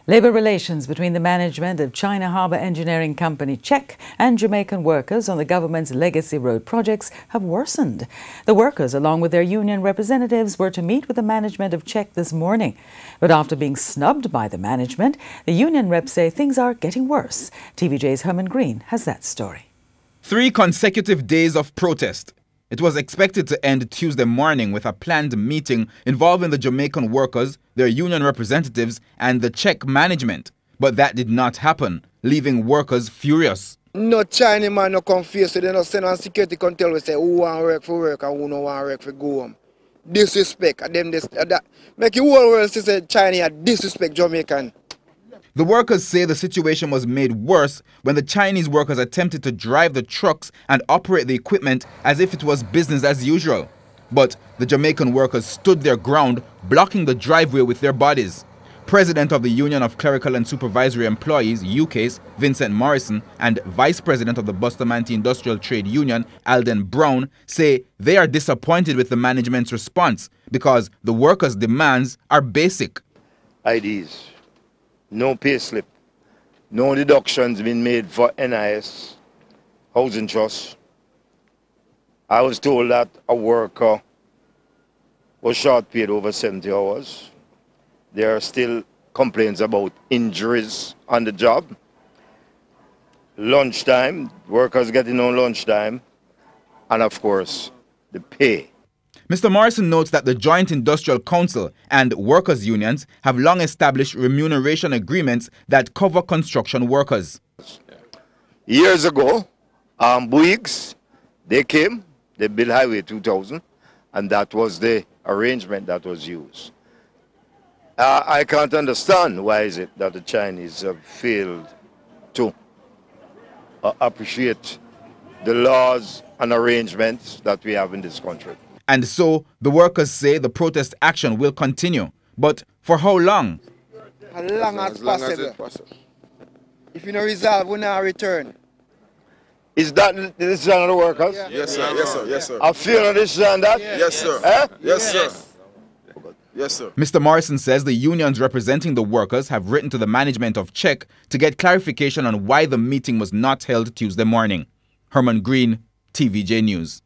Labour relations between the management of China Harbour Engineering Company CHEC and Jamaican workers on the government's legacy road projects have worsened. The workers, along with their union representatives, were to meet with the management of CHEC this morning. But after being snubbed by the management, the union reps say things are getting worse. TVJ's Herman Green has that story. 3 consecutive days of protest. It was expected to end Tuesday morning with a planned meeting involving the Jamaican workers, their union representatives, and the CHEC management. But that did not happen, leaving workers furious. No Chinese man no come face, so they no send on security control. We say who want work for work and who no want work for go home. Disrespect and them this that. Make the whole world say Chinese disrespect Jamaican. The workers say the situation was made worse when the Chinese workers attempted to drive the trucks and operate the equipment as if it was business as usual. But the Jamaican workers stood their ground, blocking the driveway with their bodies. President of the Union of Clerical and Supervisory Employees, UCAS, Vincent Morrison, and Vice President of the Bustamante Industrial Trade Union, Alden Brown, say they are disappointed with the management's response because the workers' demands are basic. IDs. No pay slip, no deductions been made for NIS, housing trust. I was told that a worker was short paid over 70 hours. There are still complaints about injuries on the job. Lunchtime, workers getting on lunchtime, and of course, the pay. Mr. Morrison notes that the Joint Industrial Council and workers' unions have long established remuneration agreements that cover construction workers. Years ago, Bouygues, they came, they built Highway 2000, and that was the arrangement that was used. I can't understand why is it that the Chinese have failed to appreciate the laws and arrangements that we have in this country. And so, the workers say the protest action will continue. But for how long? As long as possible. If you don't resolve, we not return. Is that the decision of the workers? Yeah. Yes, sir. Yes, sir. Yes, sir. I feel the decision on that? Yes, sir. Eh? Yes, sir. Yes, sir. Mr. Morrison says the unions representing the workers have written to the management of CHEC to get clarification on why the meeting was not held Tuesday morning. Herman Green, TVJ News.